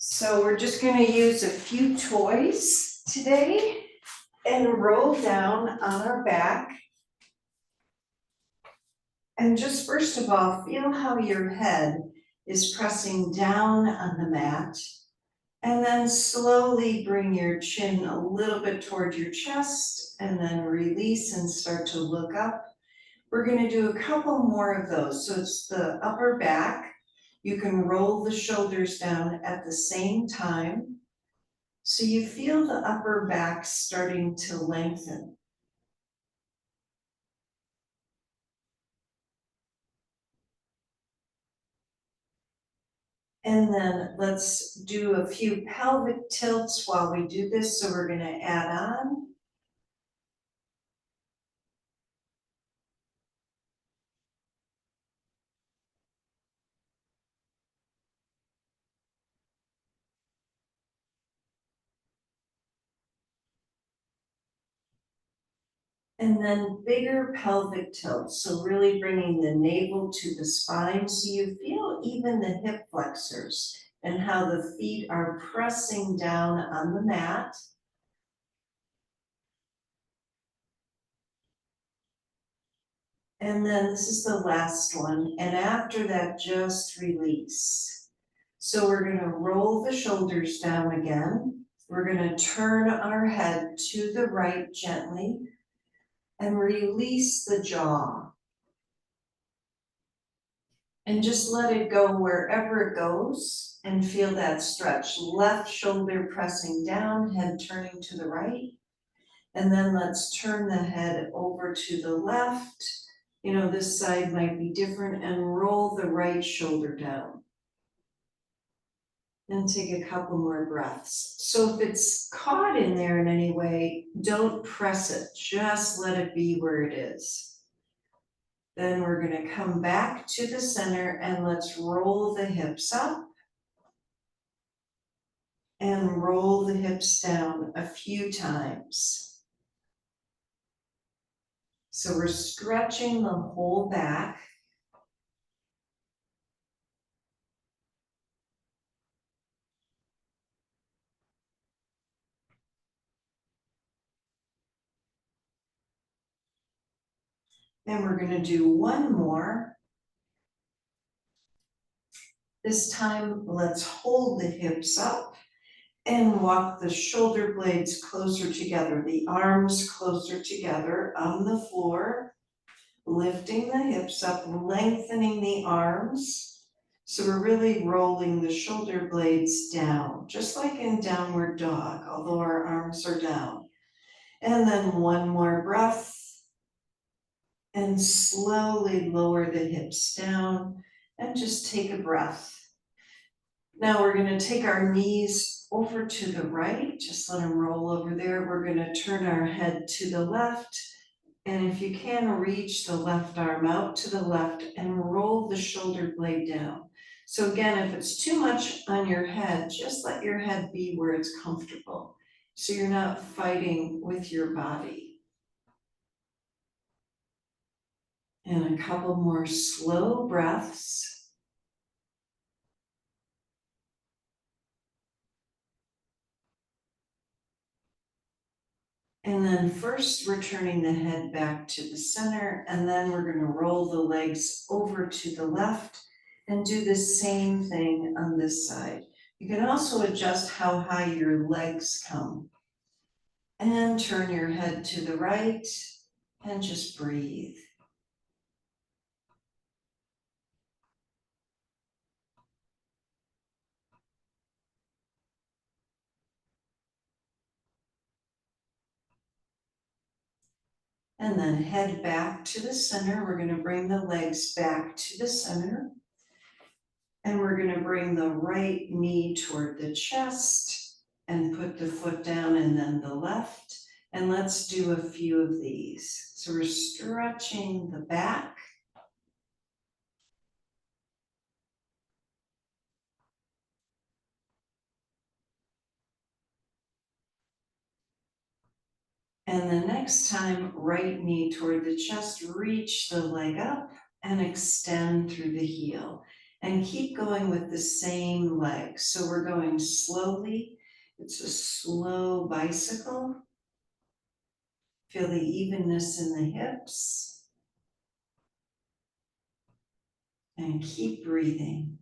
So we're just going to use a few toys today and roll down on our back. And just first of all, feel how your head is pressing down on the mat. And then slowly bring your chin a little bit toward your chest and then release and start to look up. We're going to do a couple more of those. So it's the upper back. You can roll the shoulders down at the same time. So you feel the upper back starting to lengthen. And then let's do a few pelvic tilts while we do this. So we're going to add on. And then bigger pelvic tilts. So really bringing the navel to the spine so you feel even the hip flexors and how the feet are pressing down on the mat. And then this is the last one. And after that, just release. So we're going to roll the shoulders down again. We're going to turn our head to the right gently and release the jaw. And just let it go wherever it goes and feel that stretch. Left shoulder pressing down, head turning to the right. And then let's turn the head over to the left. You know, this side might be different, and roll the right shoulder down. And take a couple more breaths. So if it's caught in there in any way, don't press it. Just let it be where it is. Then we're going to come back to the center and let's roll the hips up. And roll the hips down a few times. So we're stretching the whole back. And we're going to do one more. This time, let's hold the hips up and walk the shoulder blades closer together, the arms closer together on the floor, lifting the hips up, lengthening the arms. So we're really rolling the shoulder blades down, just like in downward dog, although our arms are down. And then one more breath. And slowly lower the hips down and just take a breath. Now we're going to take our knees over to the right. Just let them roll over there. We're going to turn our head to the left. And if you can, reach the left arm out to the left and roll the shoulder blade down. So again, if it's too much on your head, just let your head be where it's comfortable. So you're not fighting with your body. And a couple more slow breaths. And then first we're turning the head back to the center, and then we're going to roll the legs over to the left and do the same thing on this side. You can also adjust how high your legs come. And turn your head to the right and just breathe. And then head back to the center. We're going to bring the legs back to the center. And we're going to bring the right knee toward the chest and put the foot down and then the left. And let's do a few of these. So we're stretching the back. And the next time, right knee toward the chest, reach the leg up and extend through the heel. And keep going with the same leg. So we're going slowly. It's a slow bicycle. Feel the evenness in the hips. And keep breathing.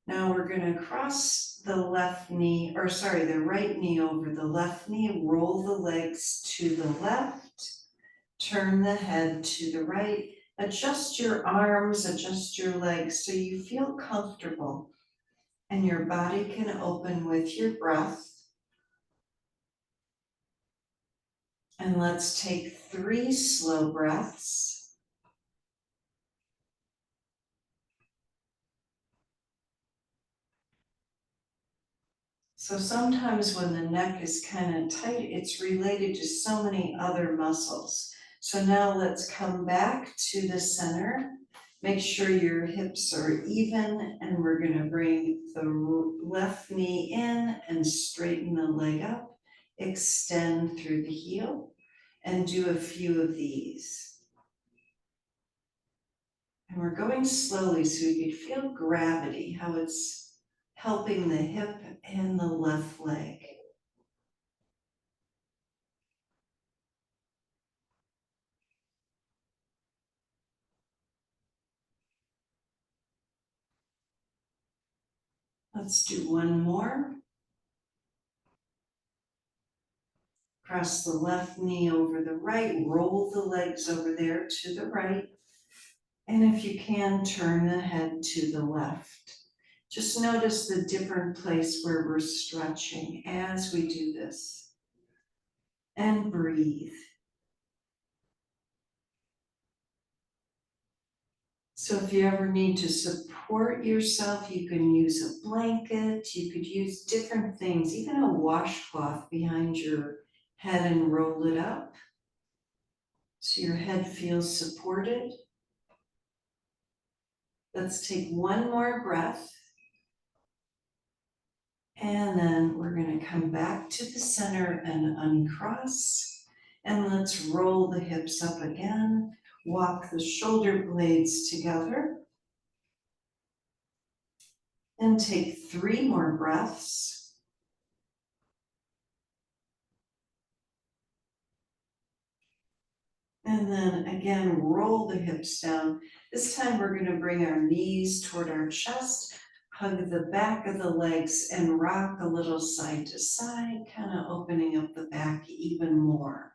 Now we're going to cross the left knee, or sorry, the right knee over the left knee, roll the legs to the left, turn the head to the right, adjust your arms, adjust your legs so you feel comfortable and your body can open with your breath. And let's take 3 slow breaths. So sometimes when the neck is kind of tight, it's related to so many other muscles. So now let's come back to the center. Make sure your hips are even, and we're going to bring the left knee in and straighten the leg up. Extend through the heel and do a few of these. And we're going slowly so you can feel gravity, how it's helping the hip and the left leg. Let's do one more. Cross the left knee over the right, roll the legs over there to the right. And if you can, turn the head to the left. Just notice the different place where we're stretching as we do this. And breathe. So if you ever need to support yourself, you can use a blanket, you could use different things, even a washcloth behind your head and roll it up so your head feels supported. Let's take one more breath. And then we're going to come back to the center and uncross. And let's roll the hips up again. Walk the shoulder blades together. And take 3 more breaths. And then again, roll the hips down. This time we're going to bring our knees toward our chest, hug the back of the legs, and rock a little side to side, kind of opening up the back even more.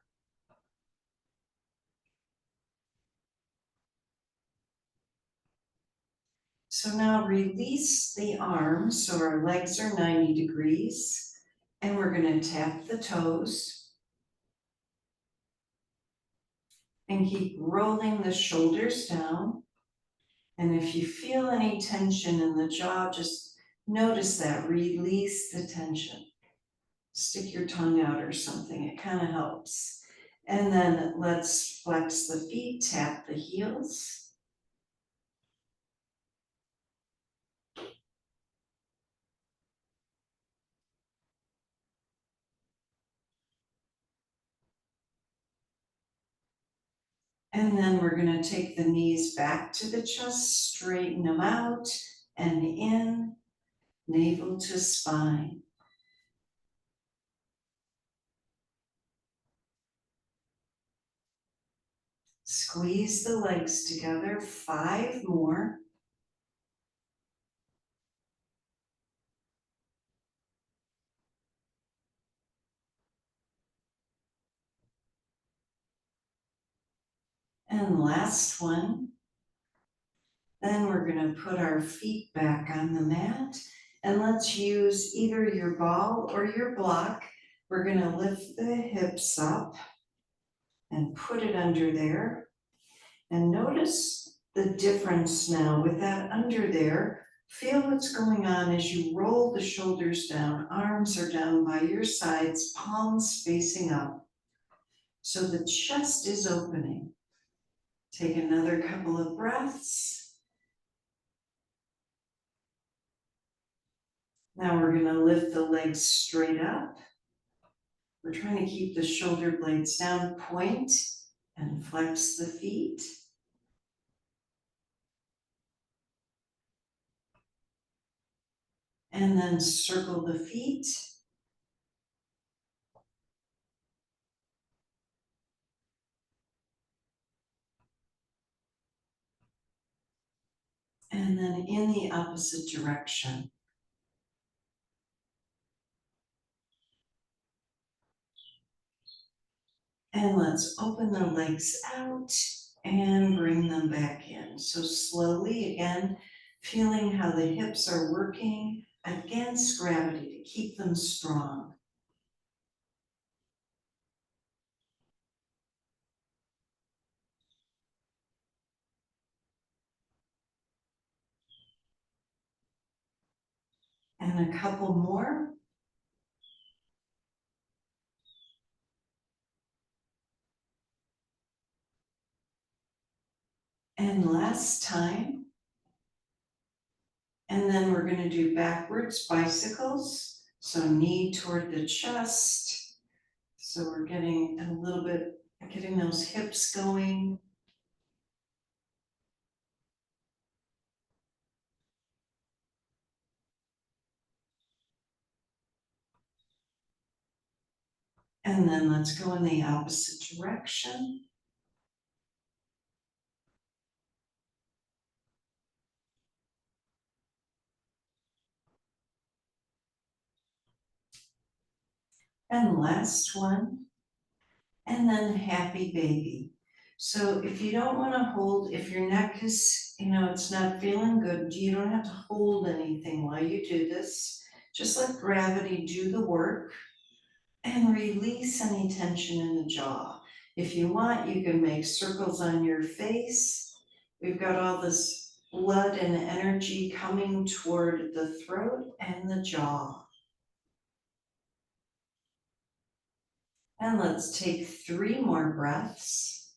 So now release the arms, so our legs are 90 degrees, and we're going to tap the toes and keep rolling the shoulders down. And if you feel any tension in the jaw, just notice that, release the tension. Stick your tongue out or something, it kind of helps. And then let's flex the feet, tap the heels. And then we're going to take the knees back to the chest, straighten them out and in, navel to spine. Squeeze the legs together, 5 more. And last one. Then we're going to put our feet back on the mat and let's use either your ball or your block. We're going to lift the hips up and put it under there. And notice the difference now with that under there. Feel what's going on as you roll the shoulders down, arms are down by your sides, palms facing up. So the chest is opening. Take another couple of breaths. Now we're going to lift the legs straight up. We're trying to keep the shoulder blades down, point and flex the feet. And then circle the feet. And then in the opposite direction. And let's open the legs out and bring them back in. So slowly again, feeling how the hips are working against gravity to keep them strong. And a couple more. And last time. And then we're going to do backwards bicycles. So knee toward the chest. So we're getting a little bit, getting those hips going. And then let's go in the opposite direction. And last one. And then happy baby. So if you don't want to hold, if your neck is, it's not feeling good, you don't have to hold anything while you do this. Just let gravity do the work and release any tension in the jaw. If you want, you can make circles on your face. We've got all this blood and energy coming toward the throat and the jaw. And let's take 3 more breaths.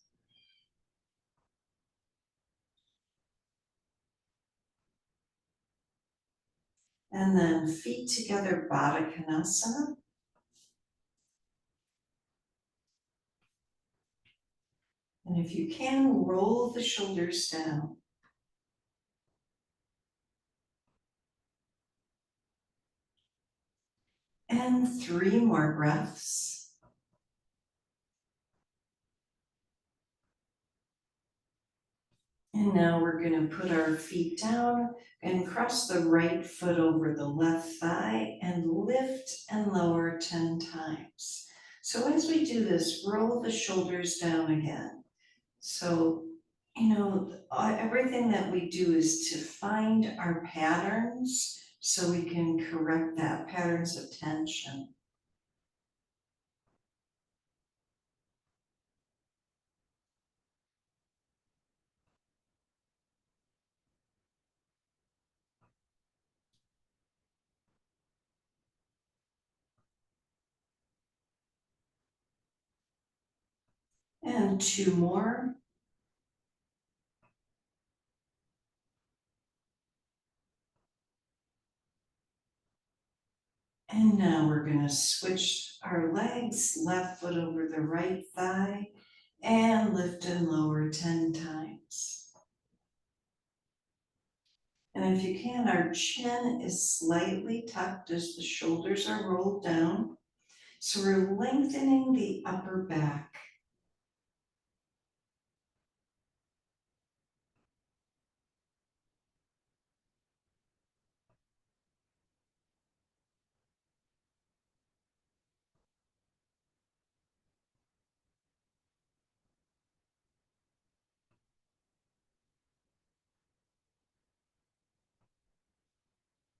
And then feet together, Baddha Konasana. And if you can, roll the shoulders down. And 3 more breaths. And now we're going to put our feet down and cross the right foot over the left thigh and lift and lower 10 times. So as we do this, roll the shoulders down again. So, everything that we do is to find our patterns so we can correct that, patterns of tension. And 2 more. And now we're going to switch our legs, left foot over the right thigh, and lift and lower 10 times. And if you can, our chin is slightly tucked as the shoulders are rolled down. So we're lengthening the upper back.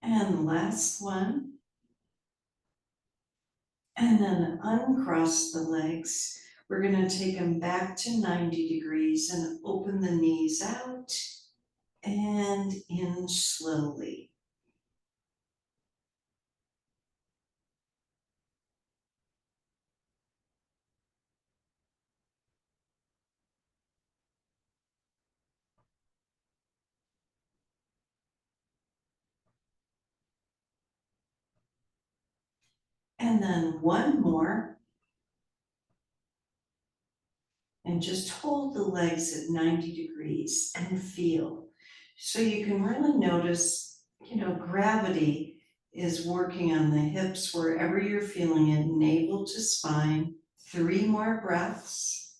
And last one. And then uncross the legs. We're going to take them back to 90 degrees and open the knees out and in slowly. And then one more. and just hold the legs at 90 degrees and feel. So you can really notice, gravity is working on the hips wherever you're feeling it, navel to spine. 3 more breaths,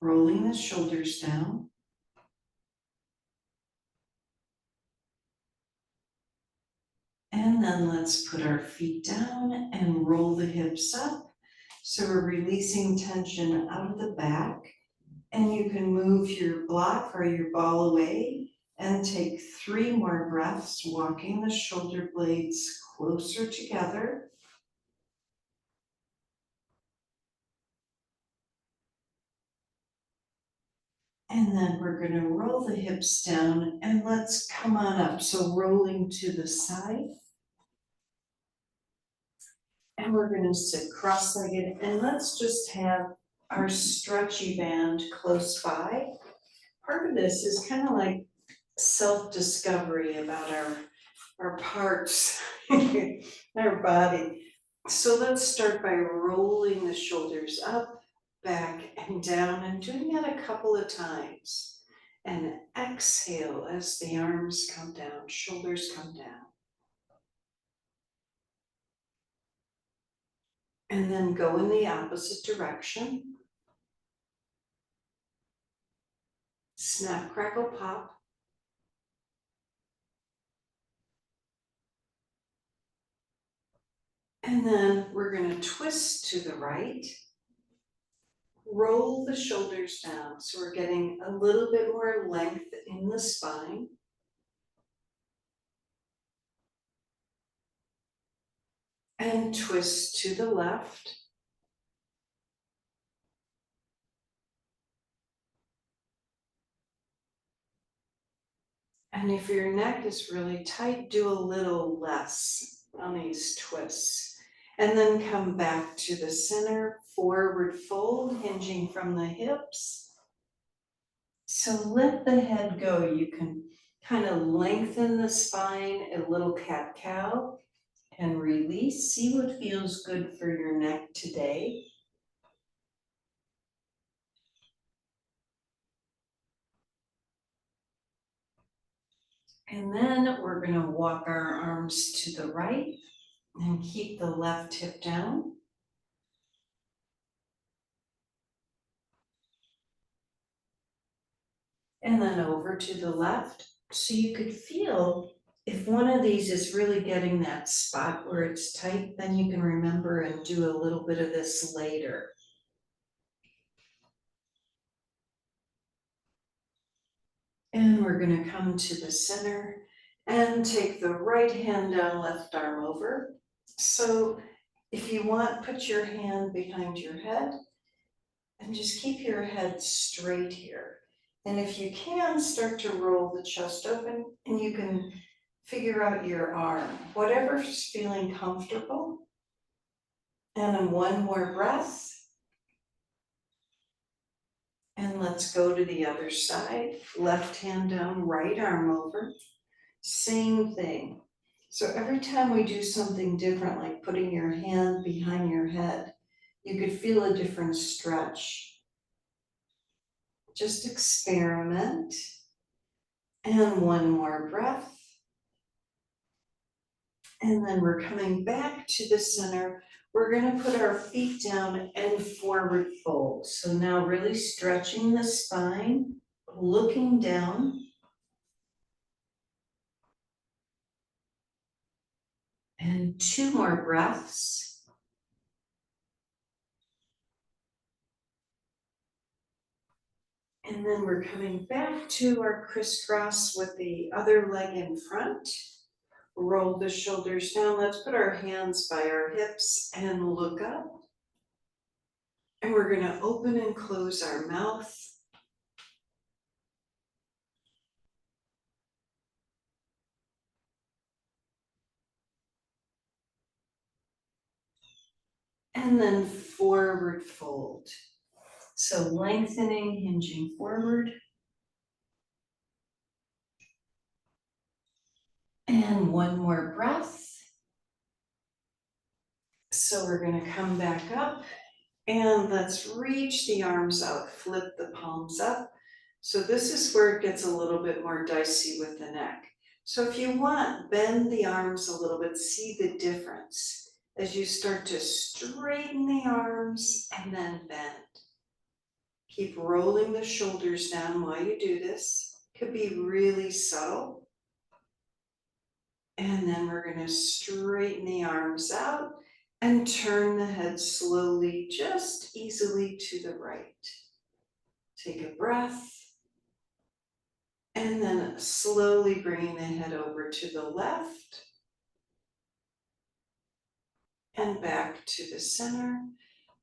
rolling the shoulders down. And then let's put our feet down and roll the hips up. So we're releasing tension out of the back. And you can move your block or your ball away and take 3 more breaths, walking the shoulder blades closer together. And then we're going to roll the hips down and let's come on up. So rolling to the side. And we're going to sit cross-legged and let's just have our stretchy band close by. Part of this is kind of like self-discovery about our parts, our body. So let's start by rolling the shoulders up, back, and down, and doing that a couple of times. And exhale as the arms come down, shoulders come down. And then go in the opposite direction. Snap, crackle, pop. And then we're going to twist to the right. Roll the shoulders down. So we're getting a little bit more length in the spine. And twist to the left. And if your neck is really tight, do a little less on these twists. And then come back to the center, forward fold, hinging from the hips. So let the head go. You can kind of lengthen the spine, a little cat-cow, and release. See what feels good for your neck today. And then we're going to walk our arms to the right and keep the left hip down. And then over to the left. So you could feel if one of these is really getting that spot where it's tight, then you can remember and do a little bit of this later. And we're going to come to the center and take the right hand down, left arm over. So if you want, put your hand behind your head and just keep your head straight here. And if you can, start to roll the chest open and you can figure out your arm, whatever's feeling comfortable. And then 1 more breath. And let's go to the other side. Left hand down, right arm over. Same thing. So every time we do something different, like putting your hand behind your head, you could feel a different stretch. Just experiment. And 1 more breath. And then we're coming back to the center. We're going to put our feet down and forward fold. So now really stretching the spine, looking down. And 2 more breaths. And then we're coming back to our crisscross with the other leg in front. Roll the shoulders down. Let's put our hands by our hips and look up. And we're going to open and close our mouth. And then forward fold. So lengthening, hinging forward. And 1 more breath. So we're going to come back up And let's reach the arms out, flip the palms up. So this is where it gets a little bit more dicey with the neck. So if you want, bend the arms a little bit, see the difference as you start to straighten the arms and then bend. Keep rolling the shoulders down while you do this. Could be really subtle. And then we're going to straighten the arms out and turn the head slowly, just easily to the right. Take a breath. And then slowly bringing the head over to the left and back to the center.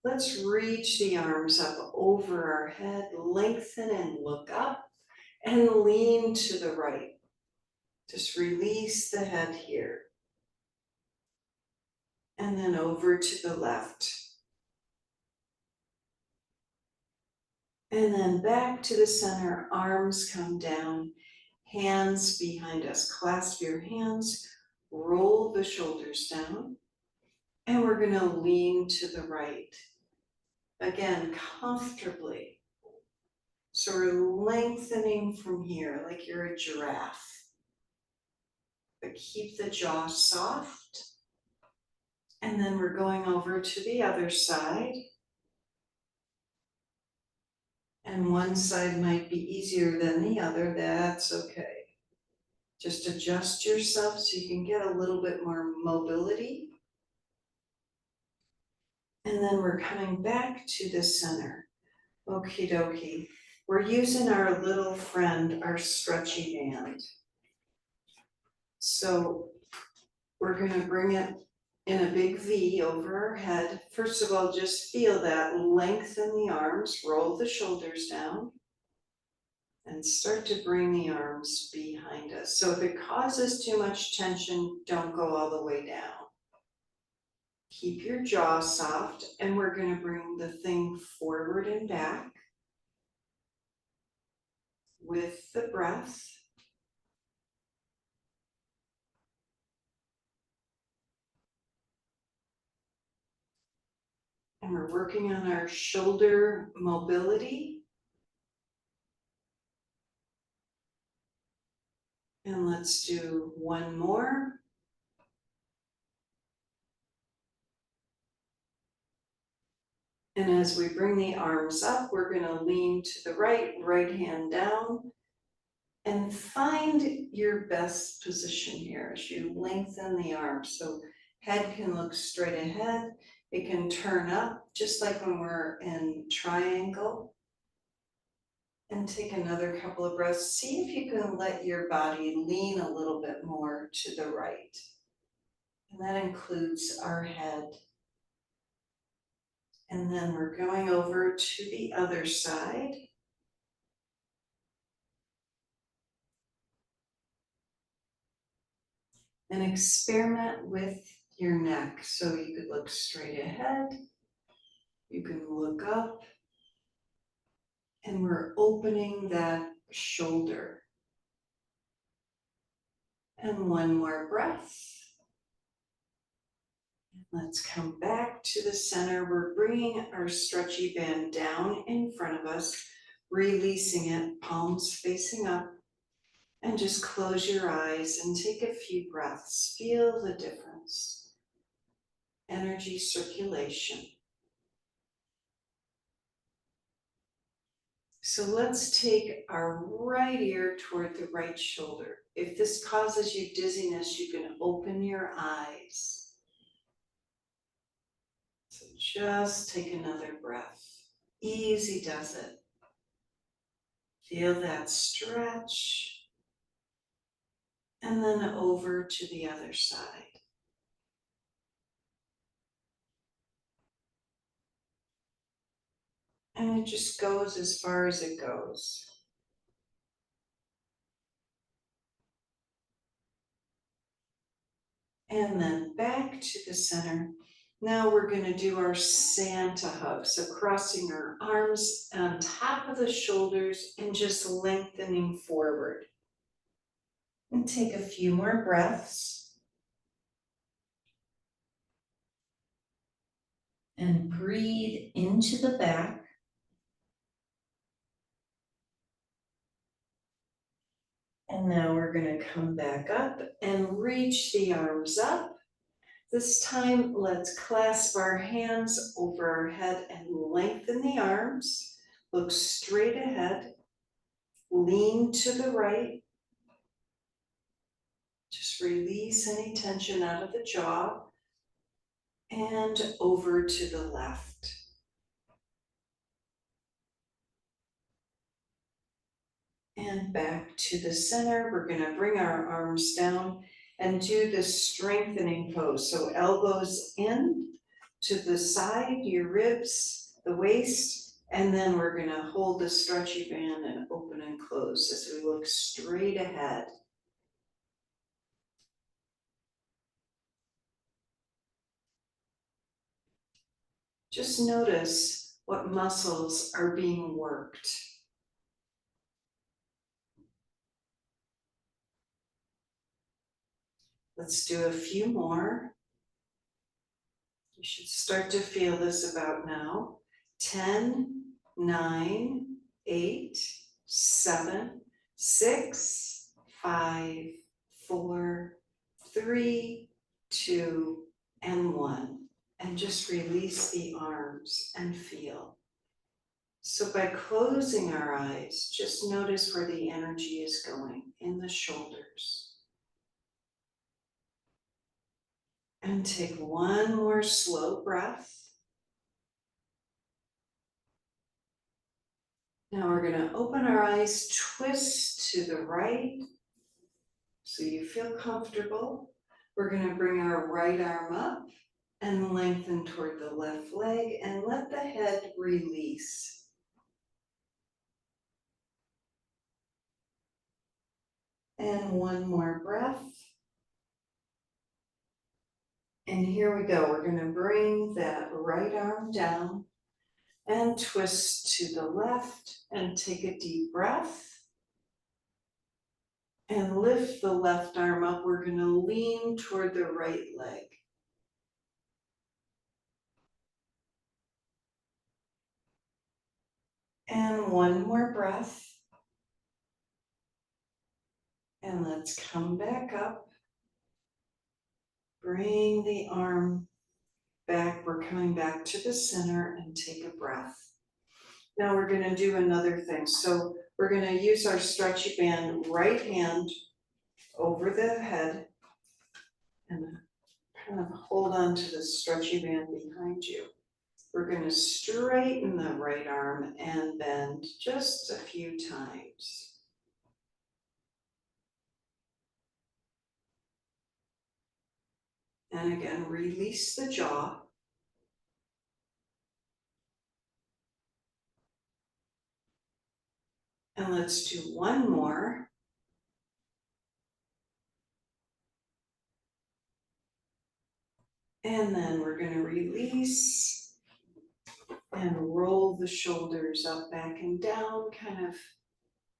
Let's reach the arms up over our head, lengthen and look up and lean to the right. Just release the head here. And then over to the left. And then back to the center, arms come down, hands behind us. Clasp your hands, roll the shoulders down, and we're gonna lean to the right. Again, comfortably. So we're lengthening from here like you're a giraffe. But keep the jaw soft. And then we're going over to the other side. And one side might be easier than the other, that's okay. Just adjust yourself so you can get a little bit more mobility. And then we're coming back to the center. Okie dokie. We're using our little friend, our stretchy band. So we're gonna bring it in a big V over our head. First of all, just feel that, lengthen the arms, roll the shoulders down, and start to bring the arms behind us. So if it causes too much tension, don't go all the way down. Keep your jaw soft, and we're gonna bring the thing forward and back with the breath. And we're working on our shoulder mobility. And let's do one more. And as we bring the arms up, we're going to lean to the right, right hand down, and find your best position here as you lengthen the arms. So head can look straight ahead. It can turn up, just like when we're in triangle. And take another couple of breaths. See if you can let your body lean a little bit more to the right. And that includes our head. And then we're going over to the other side. And experiment with your neck. So you could look straight ahead. You can look up. And we're opening that shoulder. And one more breath. Let's come back to the center. We're bringing our stretchy band down in front of us, releasing it, palms facing up, and just close your eyes and take a few breaths. Feel the difference. Energy circulation. So let's take our right ear toward the right shoulder. If this causes you dizziness, you can open your eyes. So just take another breath. Easy does it. Feel that stretch. And then over to the other side. And it just goes as far as it goes. And then back to the center. Now we're going to do our Santa hug. So crossing our arms on top of the shoulders and just lengthening forward. And take a few more breaths. And breathe into the back. And now we're going to come back up and reach the arms up. This time, let's clasp our hands over our head and lengthen the arms. Look straight ahead. Lean to the right. Just release any tension out of the jaw. And over to the left. And back to the center. We're going to bring our arms down and do the strengthening pose. So elbows in to the side, your ribs, the waist, and then we're going to hold the stretchy band and open and close as we look straight ahead. Just notice what muscles are being worked. Let's do a few more. You should start to feel this about now. 10, 9, 8, 7, 6, 5, 4, 3, 2, and 1. And just release the arms and feel. So by closing our eyes, just notice where the energy is going in the shoulders. And take one more slow breath. Now we're going to open our eyes, twist to the right so you feel comfortable. We're going to bring our right arm up and lengthen toward the left leg and let the head release. And one more breath. And here we go. We're going to bring that right arm down and twist to the left and take a deep breath. And lift the left arm up. We're going to lean toward the right leg. And one more breath. And let's come back up. Bring the arm back. We're coming back to the center and take a breath. Now we're going to do another thing. So we're going to use our stretchy band, right hand over the head and kind of hold on to the stretchy band behind you. We're going to straighten the right arm and bend just a few times. And again, release the jaw. And let's do one more. And then we're going to release and roll the shoulders up, back and down, kind of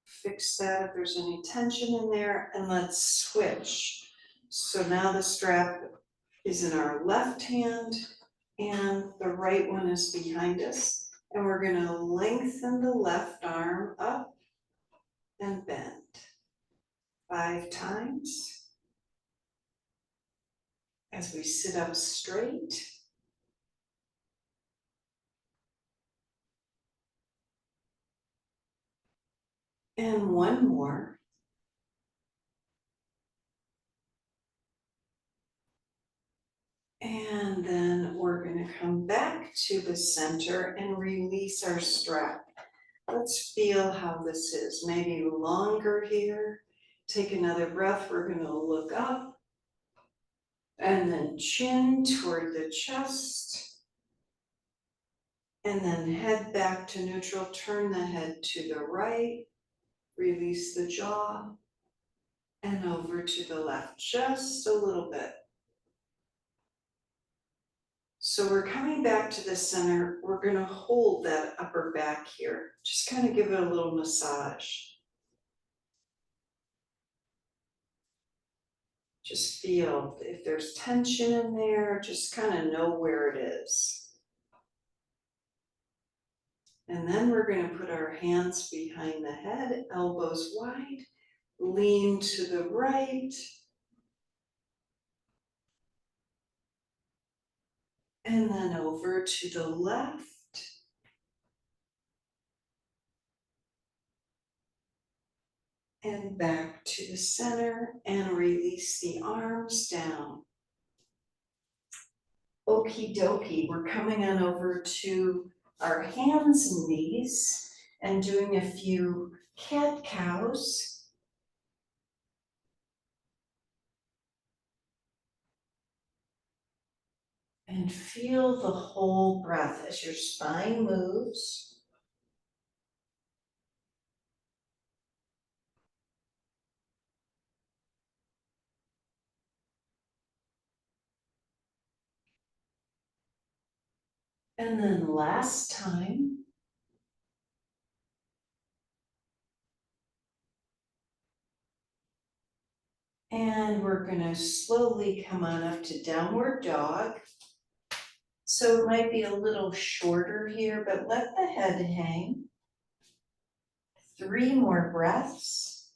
fix that if there's any tension in there. And let's switch. So now the strap is in our left hand and the right one is behind us. And we're going to lengthen the left arm up and bend 5 times as we sit up straight. And one more. And then we're going to come back to the center and release our strap. Let's feel how this is. Maybe longer here. Take another breath. We're going to look up. And then chin toward the chest. And then head back to neutral. Turn the head to the right. Release the jaw. And over to the left just a little bit. So we're coming back to the center. We're going to hold that upper back here. Just kind of give it a little massage. Just feel if there's tension in there, just kind of know where it is. And then we're gonna put our hands behind the head, elbows wide, lean to the right. And then over to the left. And back to the center and release the arms down. Okie dokie, we're coming on over to our hands and knees and doing a few cat-cows. And feel the whole breath as your spine moves. And then last time. And we're gonna slowly come on up to downward dog. So it might be a little shorter here, but let the head hang. 3 more breaths.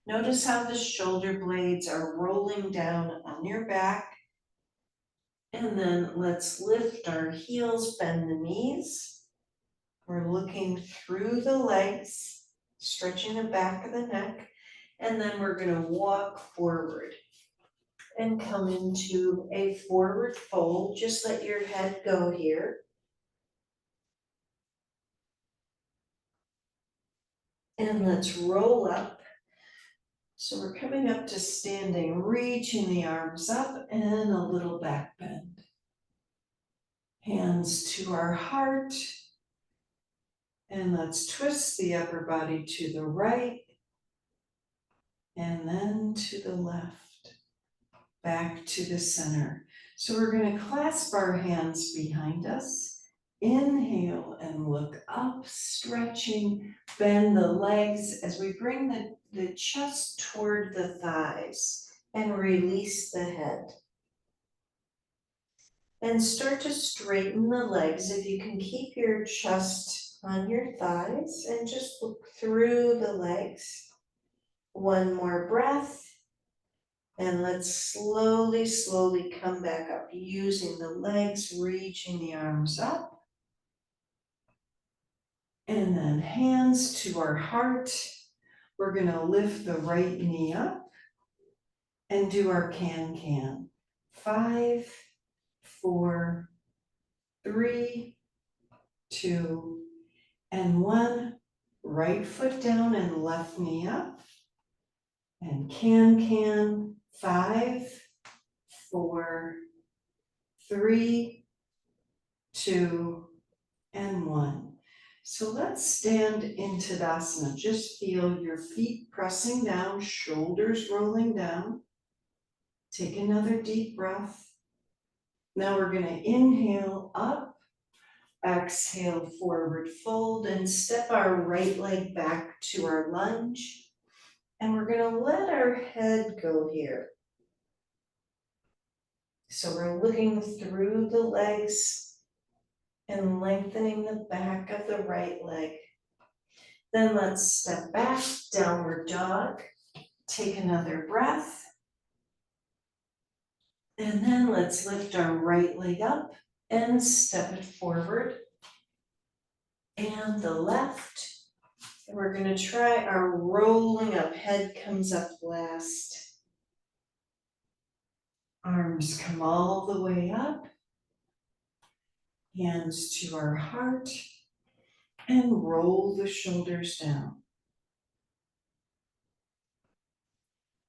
Notice how the shoulder blades are rolling down on your back. And then let's lift our heels, bend the knees. We're looking through the legs, stretching the back of the neck. And then we're gonna walk forward and come into a forward fold. Just let your head go here. And let's roll up. So we're coming up to standing, reaching the arms up and a little back bend. Hands to our heart. And let's twist the upper body to the right and then to the left, back to the center. So we're going to clasp our hands behind us. Inhale and look up, stretching, bend the legs as we bring the chest toward the thighs and release the head. And start to straighten the legs. If you can keep your chest on your thighs and just look through the legs. One more breath. And let's slowly, slowly come back up using the legs, reaching the arms up. And then hands to our heart. We're going to lift the right knee up and do our can-can. 5, 4, 3, 2, and 1. Right foot down and left knee up. And can. 5, 4, 3, 2, and 1. So let's stand in Tadasana. Just feel your feet pressing down, shoulders rolling down. Take another deep breath. Now we're going to inhale up, exhale forward fold, and step our right leg back to our lunge. And we're going to let our head go here. So we're looking through the legs and lengthening the back of the right leg. Then let's step back, downward dog. Take another breath. And then let's lift our right leg up and step it forward. And the left. And we're going to try our rolling up. Head comes up last. Arms come all the way up. Hands to our heart. And roll the shoulders down.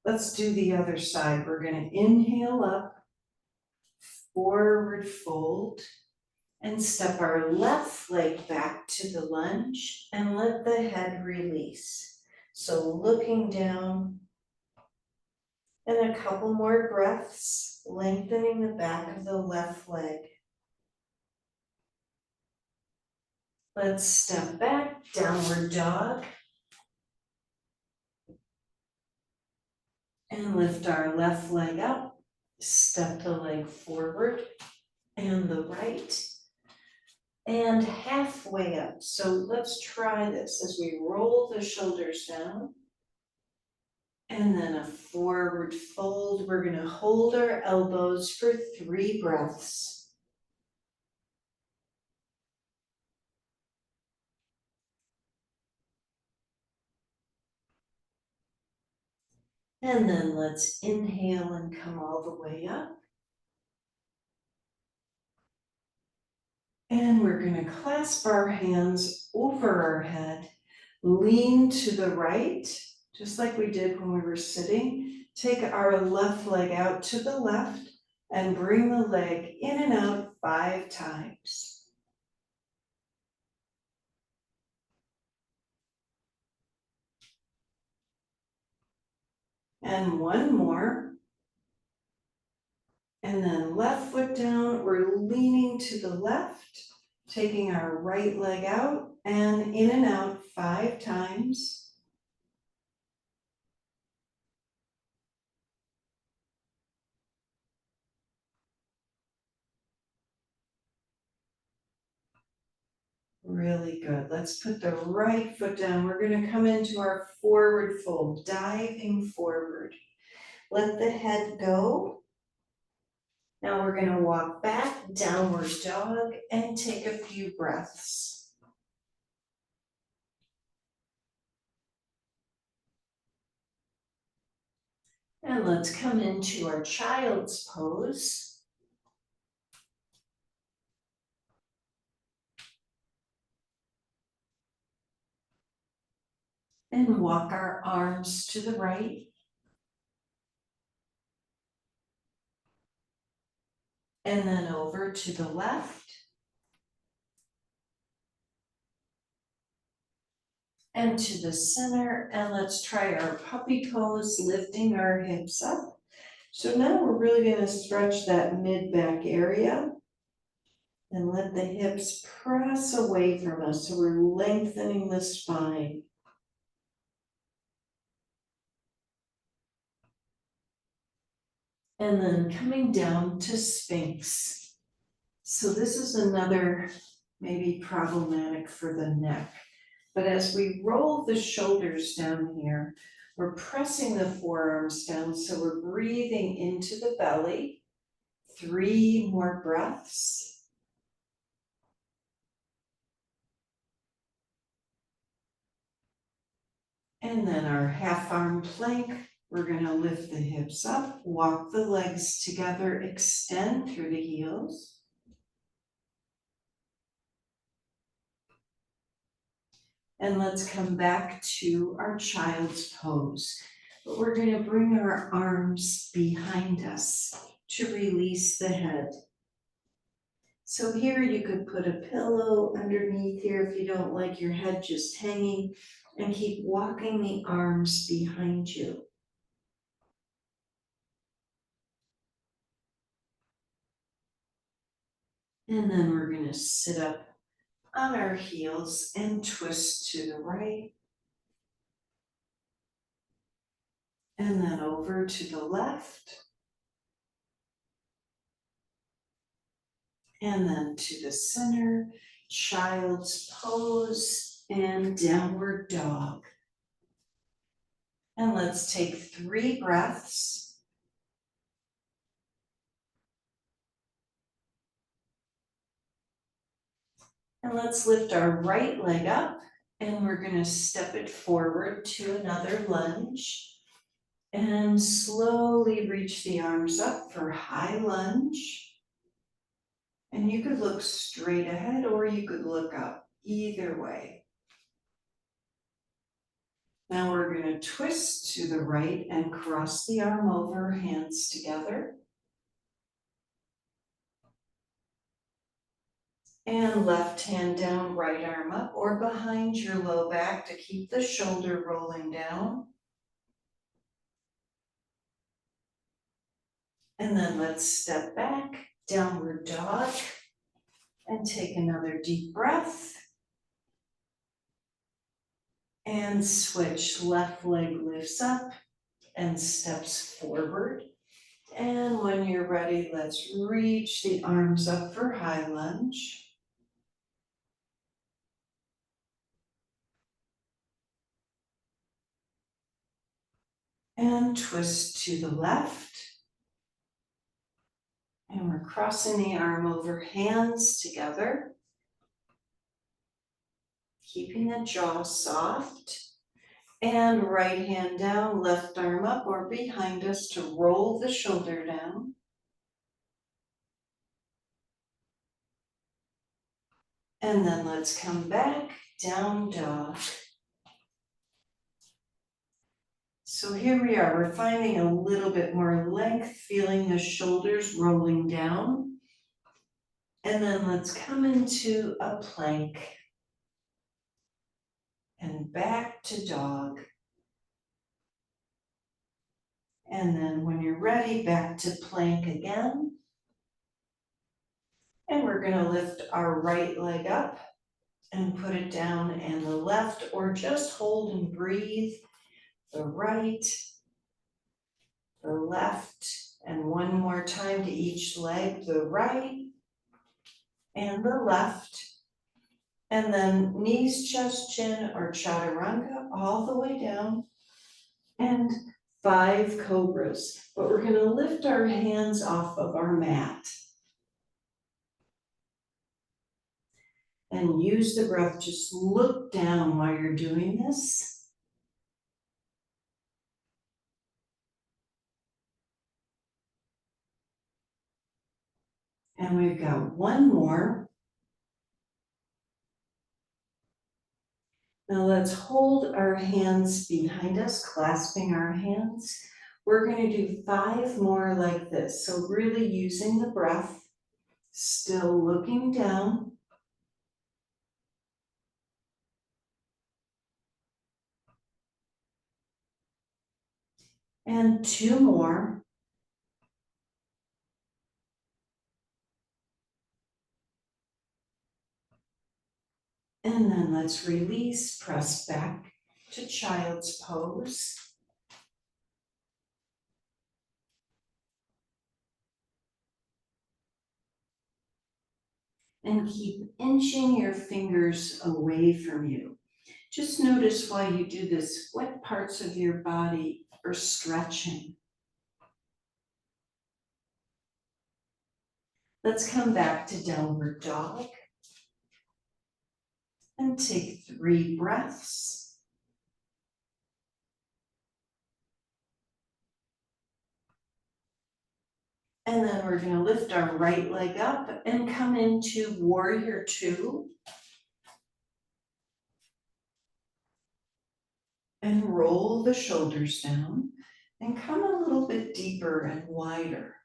Let's do the other side. We're going to inhale up, forward fold, and step our left leg back to the lunge and let the head release. So looking down, and a couple more breaths, lengthening the back of the left leg. Let's step back, downward dog. And lift our left leg up, step the leg forward and the right. and halfway up. So let's try this as we roll the shoulders down. And then a forward fold. We're gonna hold our elbows for 3 breaths. And then let's inhale and come all the way up. And we're gonna clasp our hands over our head, lean to the right, just like we did when we were sitting. Take our left leg out to the left and bring the leg in and out 5 times. And one more. And then left foot down, we're leaning to the left, taking our right leg out and in and out 5 times. Really good. Let's put the right foot down. We're gonna come into our forward fold, diving forward. Let the head go. Now we're gonna walk back, downward dog, and take a few breaths. And let's come into our child's pose. And walk our arms to the right. And then over to the left. And to the center, and let's try our puppy pose, lifting our hips up. So now we're really gonna stretch that mid-back area and let the hips press away from us, so we're lengthening the spine. And then coming down to Sphinx. So this is another maybe problematic for the neck. But as we roll the shoulders down here, we're pressing the forearms down, so we're breathing into the belly. 3 more breaths. And then our half arm plank, we're gonna lift the hips up, walk the legs together, extend through the heels. And let's come back to our child's pose. But we're gonna bring our arms behind us to release the head. So here you could put a pillow underneath here if you don't like your head just hanging, and keep walking the arms behind you. And then we're gonna sit up on our heels and twist to the right. And then over to the left. And then to the center, child's pose and downward dog. And let's take 3 breaths. And let's lift our right leg up, and we're gonna step it forward to another lunge. And slowly reach the arms up for high lunge. And you could look straight ahead or you could look up, either way. Now we're gonna twist to the right and cross the arm over, hands together. And left hand down, right arm up or behind your low back to keep the shoulder rolling down. And then let's step back, downward dog, and take another deep breath. And switch, left leg lifts up and steps forward. And when you're ready, let's reach the arms up for high lunge. And twist to the left. And we're crossing the arm over, hands together. Keeping the jaw soft. And right hand down, left arm up or behind us to roll the shoulder down. And then let's come back, down dog. So here we are, we're finding a little bit more length, feeling the shoulders rolling down. And then let's come into a plank. And back to dog. And then when you're ready, back to plank again. And we're gonna lift our right leg up and put it down, and the left, or just hold and breathe. The right, the left, and one more time to each leg, the right and the left. And then knees, chest, chin, or chaturanga all the way down. And 5 cobras, but we're gonna lift our hands off of our mat. And use the breath, just look down while you're doing this. And we've got one more. Now let's hold our hands behind us, clasping our hands. We're going to do 5 more like this. So really using the breath, still looking down. And 2 more. And then let's release, press back to child's pose. And keep inching your fingers away from you. Just notice while you do this, what parts of your body are stretching. Let's come back to downward dog. And take 3 breaths. And then we're going to lift our right leg up and come into warrior 2. And roll the shoulders down and come a little bit deeper and wider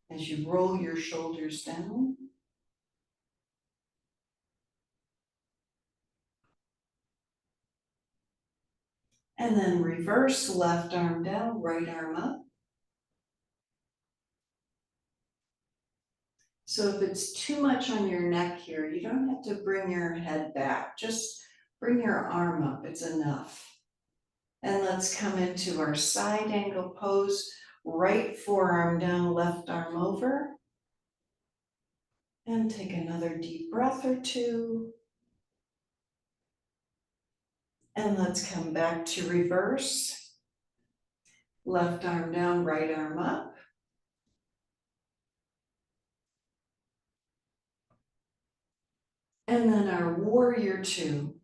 as you roll your shoulders down. And then reverse, left arm down, right arm up. So if it's too much on your neck here, you don't have to bring your head back. Just bring your arm up, it's enough. And let's come into our side angle pose, right forearm down, left arm over. And take another deep breath or 2. And let's come back to reverse. Left arm down, right arm up. And then our warrior 2.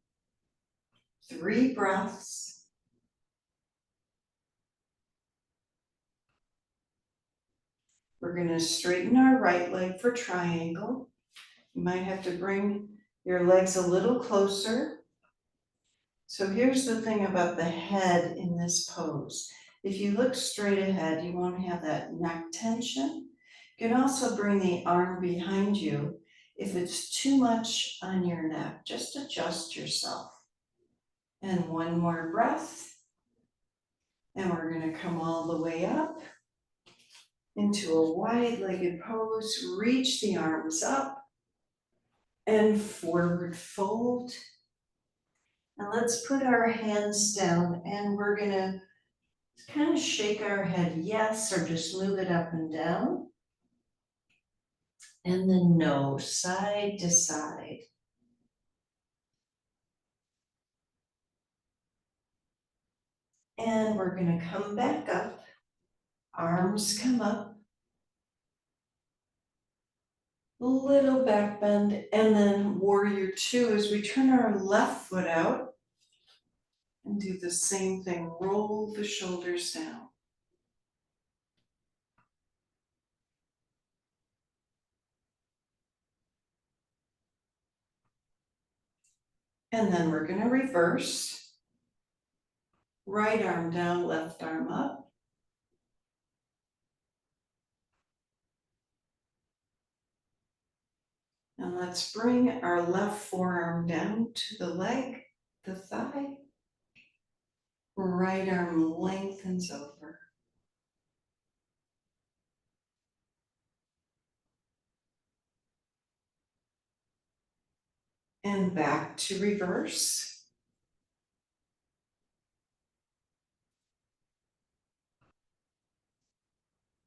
3 breaths. We're going to straighten our right leg for triangle. You might have to bring your legs a little closer. So here's the thing about the head in this pose. If you look straight ahead, you won't have that neck tension. You can also bring the arm behind you. If it's too much on your neck, just adjust yourself. And one more breath. And we're going to come all the way up into a wide-legged pose. Reach the arms up and forward fold. And let's put our hands down, and we're going to kind of shake our head yes, or just move it up and down. And then no, side to side. And we're gonna come back up, arms come up, little back bend, and then warrior two as we turn our left foot out and do the same thing, roll the shoulders down. And then we're gonna reverse, right arm down, left arm up. And let's bring our left forearm down to the leg, the thigh. Right arm lengthens over. And back to reverse.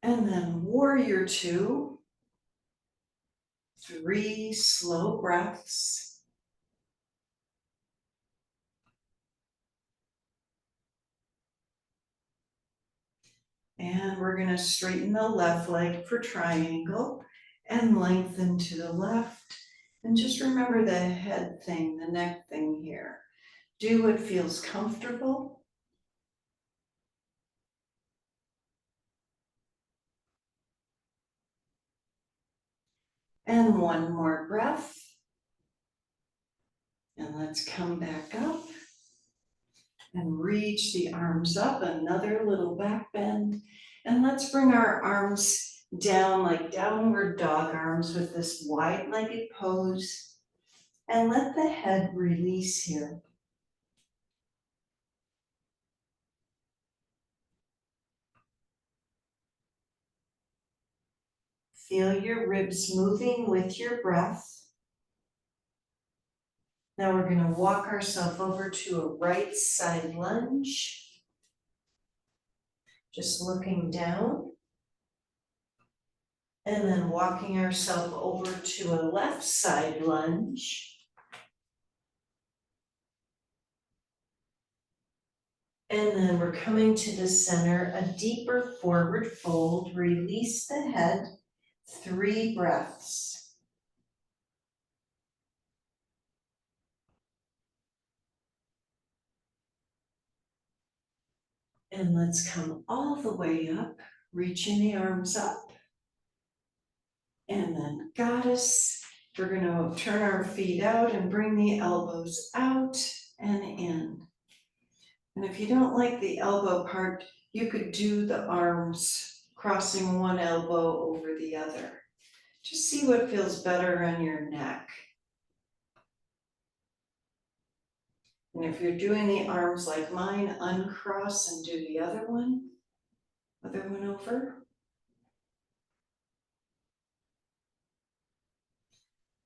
And then warrior two, 3 slow breaths. And we're gonna straighten the left leg for triangle and lengthen to the left. And just remember the head thing, the neck thing here. Do what feels comfortable. And one more breath. And let's come back up and reach the arms up, another little back bend. And let's bring our arms down like downward dog arms with this wide-legged pose. And let the head release here. Feel your ribs moving with your breath. Now we're going to walk ourselves over to a right side lunge. Just looking down. And then walking ourselves over to a left side lunge. And then we're coming to the center, a deeper forward fold. Release the head, 3 breaths. And let's come all the way up, reaching the arms up. And then goddess, we're going to turn our feet out and bring the elbows out and in. And if you don't like the elbow part, you could do the arms crossing one elbow over the other. Just see what feels better on your neck. And if you're doing the arms like mine, uncross and do the other one over.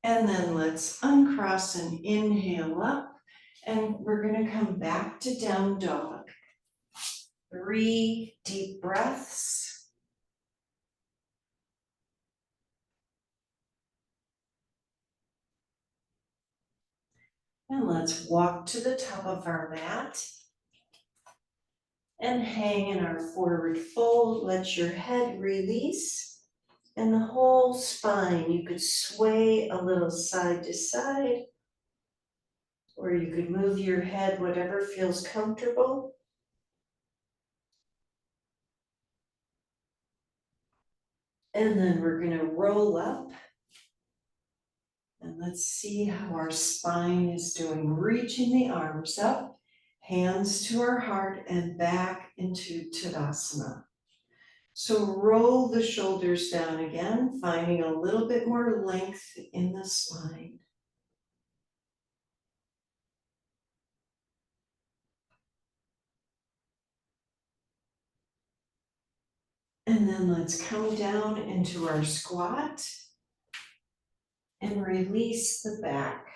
And then let's uncross and inhale up. And we're going to come back to down dog. 3 deep breaths. And let's walk to the top of our mat. And hang in our forward fold. Let your head release. And the whole spine, you could sway a little side to side. Or you could move your head, whatever feels comfortable. And then we're going to roll up. And let's see how our spine is doing. Reaching the arms up, hands to our heart, and back into Tadasana. So roll the shoulders down again, finding a little bit more length in the spine. And then let's come down into our squat and release the back.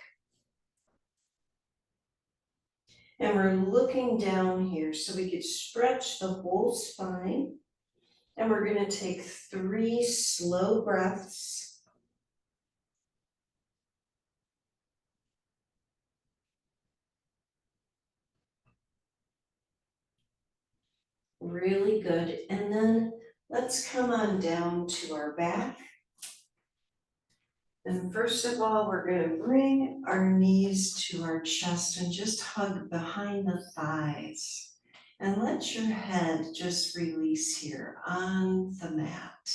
And we're looking down here so we could stretch the whole spine. And we're going to take 3 slow breaths. Really good. And then let's come on down to our back. And first of all, we're gonna bring our knees to our chest and just hug behind the thighs. And let your head just release here on the mat.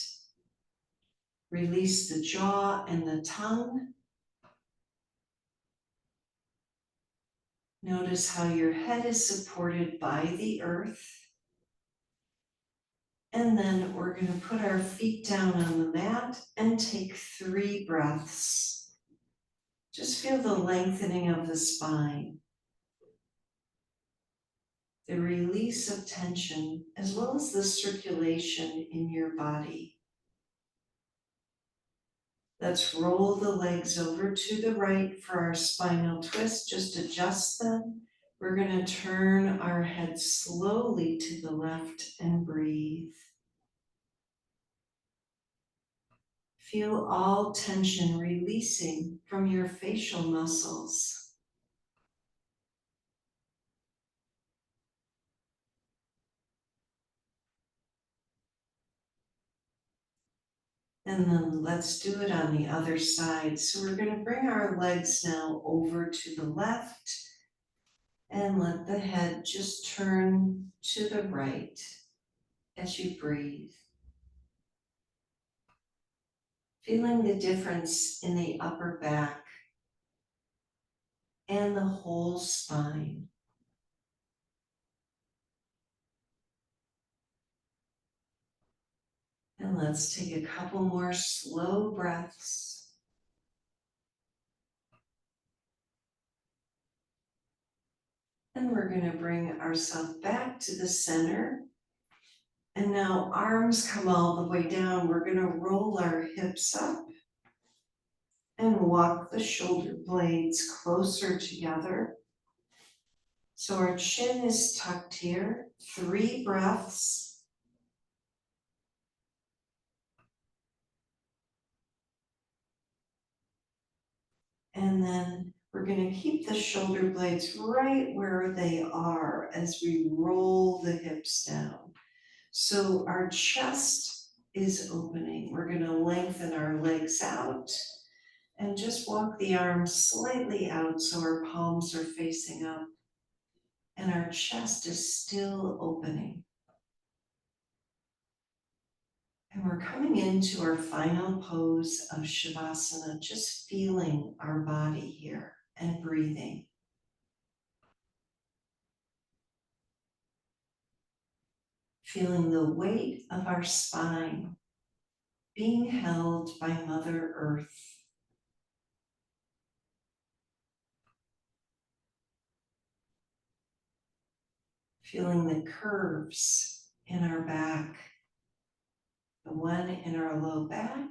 Release the jaw and the tongue. Notice how your head is supported by the earth. And then we're going to put our feet down on the mat and take 3 breaths. Just feel the lengthening of the spine, the release of tension, as well as the circulation in your body. Let's roll the legs over to the right for our spinal twist. Just adjust them. We're going to turn our head slowly to the left and breathe. Feel all tension releasing from your facial muscles. And then let's do it on the other side. So we're going to bring our legs now over to the left and let the head just turn to the right as you breathe. Feeling the difference in the upper back and the whole spine. And let's take a couple more slow breaths. And we're going to bring ourselves back to the center. And now arms come all the way down. We're going to roll our hips up and walk the shoulder blades closer together. So our chin is tucked here. 3 breaths. And then we're going to keep the shoulder blades right where they are as we roll the hips down. So our chest is opening. We're going to lengthen our legs out and just walk the arms slightly out so our palms are facing up and our chest is still opening. And we're coming into our final pose of Shavasana, just feeling our body here and breathing. Feeling the weight of our spine being held by Mother Earth. Feeling the curves in our back, the one in our low back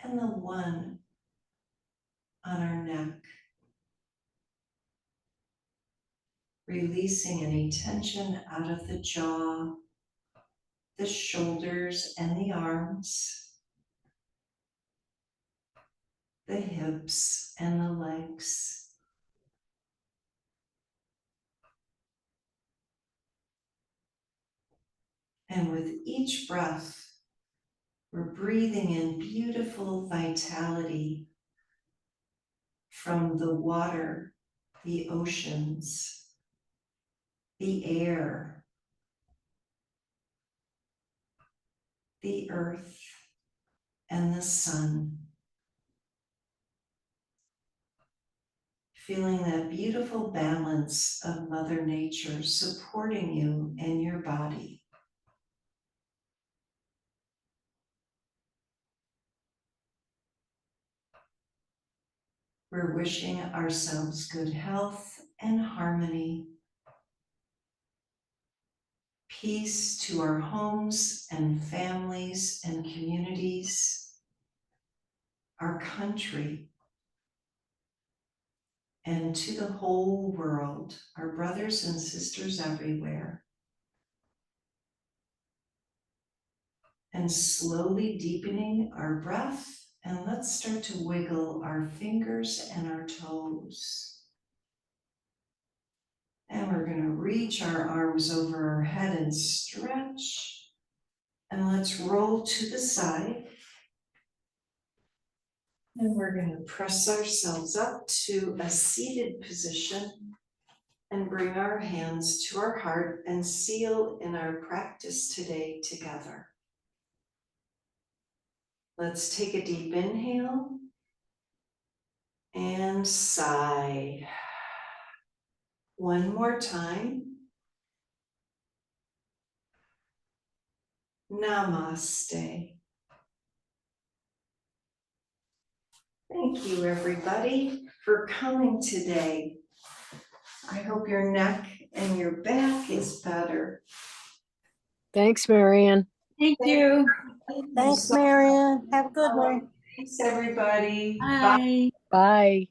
and the one on our neck. Releasing any tension out of the jaw, the shoulders and the arms, the hips and the legs. And with each breath, we're breathing in beautiful vitality from the water, the oceans, the air, the earth, and the sun. Feeling that beautiful balance of Mother Nature supporting you and your body. We're wishing ourselves good health and harmony, peace to our homes and families and communities, our country, and to the whole world, our brothers and sisters everywhere. And slowly deepening our breath, and let's start to wiggle our fingers and our toes. And we're gonna reach our arms over our head and stretch. And let's roll to the side. And we're gonna press ourselves up to a seated position and bring our hands to our heart and seal in our practice today together. Let's take a deep inhale and sigh. One more time. Namaste. Thank you, everybody, for coming today. I hope your neck and your back is better. Thanks, Marianne. Thank you. Thanks, Marianne. Have a good one. Thanks, everybody. Bye. Bye.